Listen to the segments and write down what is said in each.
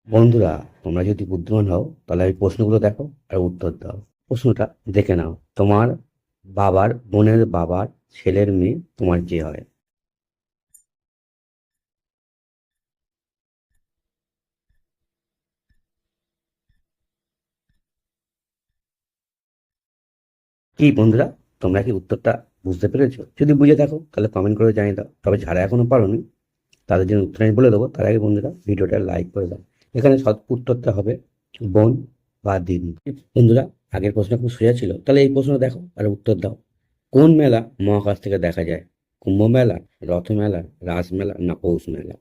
বন্ধুরা, তোমরা যদি বুদ্ধিমান হও তাহলে এই প্রশ্নগুলো দেখো আর উত্তর দাও। প্রশ্নটা দেখে নাও। তোমার বাবার বোনের বাবার ছেলের মেয়ে তোমার কে হয়? কি বন্ধুরা, তোমরা কি উত্তরটা বুঝতে পেরেছো? যদি বুঝে থাকো তাহলে কমেন্ট করে জানিয়ে দাও। তবে যারা এখনো পারোনি তাদের জন্য উত্তর আমি বলে দেবো। তার আগে বন্ধুরা ভিডিওটা লাইক করে দাও। এখানে সৎ উত্তরটা হবে বোন বা দিদি। বন্ধুরা, আগের প্রশ্ন খুব সোজা ছিল, তাহলে এই প্রশ্ন দেখো আর উত্তর দাও। কোন মেলা মহাকাশ থেকে দেখা যায়? কুম্ভ মেলা, রথ মেলা, রাস মেলা না পৌষ মেলা?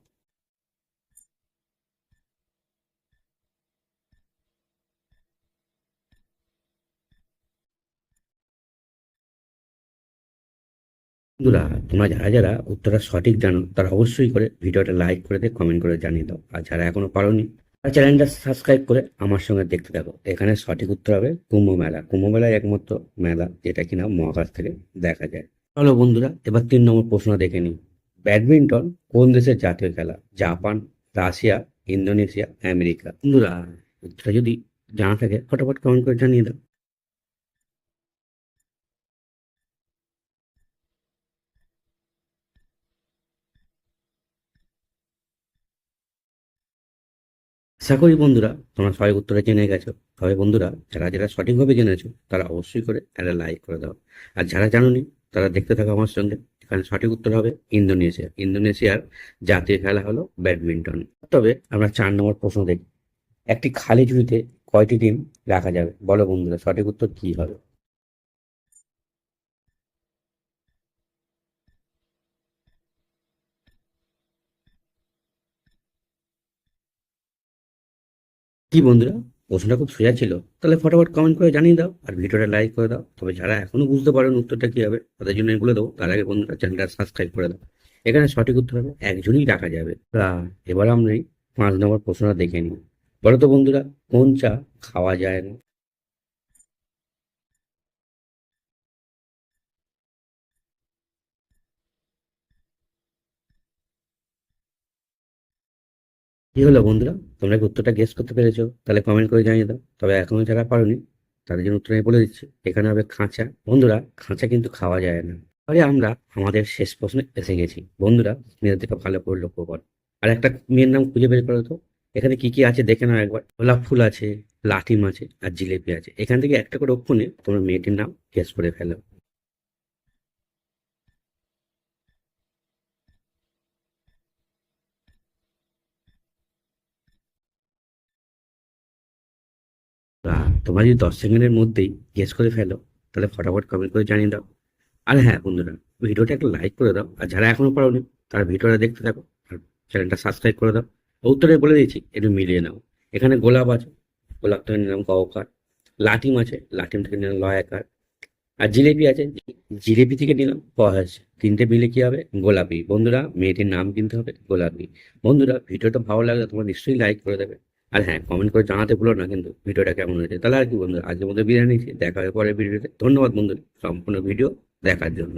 বন্ধুরা, তোমরা যারা যারা উত্তরটা সঠিক জানো তারা অবশ্যই করে ভিডিওটা লাইক করে দিয়ে কমেন্ট করে জানিয়ে দাও। আর যারা এখনো পারোনি তারা চ্যানেলটা সাবস্ক্রাইব করে আমার সঙ্গে দেখতে থাকো। এখানে সঠিক উত্তর হবে কুম্ভ মেলা। কুম্ভ মেলায় একমাত্র মেলা যেটা কিনা মহাকাশ থেকে দেখা যায়। চলো বন্ধুরা, এবার 3 নম্বর প্রশ্ন দেখে নিই। ব্যাডমিন্টন কোন দেশের জাতীয় খেলা? Japan, Russia, Indonesia, America? বন্ধুরা, উত্তরটা যদি জানা থাকে ফটাফট কমেন্ট করে জানিয়ে দাও। আশা করি বন্ধুরা তোমরা সবাই উত্তরটা জেনে গেছো। তবে বন্ধুরা, যারা যারা সঠিকভাবে জেনেছো তারা অবশ্যই করে একটা লাইক করে দাও। আর যারা জানোনি তারা দেখতে থাকো আমার সঙ্গে। এখানে সঠিক উত্তর হবে ইন্দোনেশিয়া। ইন্দোনেশিয়ার জাতীয় খেলা হলো ব্যাডমিন্টন। তবে আমরা 4 নম্বর প্রশ্ন দেখি। একটি খালি ঝুড়িতে কয়টি ডিম রাখা যাবে? বলো বন্ধুরা, সঠিক উত্তর কি হবে? কি বন্ধুরা, প্রশ্নটা খুব সোজা ছিল। তাহলে ফটাফট কমেন্ট করে জানিয়ে দাও আর ভিডিওটা লাইক করে দাও। তবে যারা এখনো বুঝতে পারেন উত্তরটা কি হবে তাদের জন্য আমি বলে দেবো। তার আগে বন্ধুরা চ্যানেলটা সাবস্ক্রাইব করে দাও। এখানে সঠিক উত্তর হবে একজনই রাখা যাবে। এবার আমরা এই 5 নম্বর প্রশ্নটা দেখে নিই। বলো তো বন্ধুরা, কোন চা খাওয়া যায় না? কি হলো বন্ধুরা, তোমরা কি উত্তরটা গেস করতে পেরেছো? তাহলে কমেন্ট করে জানিয়ে দাও। তবে এখনো যারা পারোনি তাদের জন্য উত্তর আমি বলে দিচ্ছি। এখানে হবে খাঁচা। বন্ধুরা, খাঁচা কিন্তু খাওয়া যায় না। তবে আমরা আমাদের শেষ প্রশ্নে এসে গেছি। বন্ধুরা, মেয়েদের দিকে ভালো করে লক্ষ্য কর। আর একটা মেয়ের নাম খুঁজে বের করো তো। এখানে কি কি আছে দেখে নাও একবার। গোলাপ ফুল আছে, লাঠিম আছে আর জিলেপি আছে। এখান থেকে একটা করে অক্ষরে তোমরা মেয়েটির নাম গেস করে ফেলো। তোমরা যদি 10 সেকেন্ডের মধ্যেই গেস করে ফেলো তাহলে ফটাফট কমেন্ট করে জানিয়ে দাও। আর হ্যাঁ বন্ধুরা, ভিডিওটা একটা লাইক করে দাও। আর যারা এখনো পারোনি তারা ভিডিওটা দেখতে থাকো আর চ্যানেলটা সাবস্ক্রাইব করে দাও। উত্তরে বলে দিয়েছি, একটু মিলিয়ে নাও। এখানে গোলাপ আছে, গোলাপ থেকে নিলাম গহকার। লাটিম আছে, লাটিম থেকে নিলাম লয়াকার। আর জিলেপি আছে, জিলেপি থেকে নিলাম পয়াস। তিনটে মিলে কি হবে? গোলাপি। বন্ধুরা, মেয়েটির নাম কিন্তু হবে গোলাপি। বন্ধুরা, ভিডিওটা ভালো লাগলে তোমরা নিশ্চয়ই লাইক করে দেবে। আর হ্যাঁ, কমেন্ট করে জানাতে ভুলো না কিন্তু ভিডিওটা কেমন হয়েছে। তাহলে আর কি বন্ধুরা, আজকের মধ্যে বিদায় নিচ্ছি। দেখা হবে পরের ভিডিওতে। ধন্যবাদ বন্ধুরা সম্পূর্ণ ভিডিও দেখার জন্য।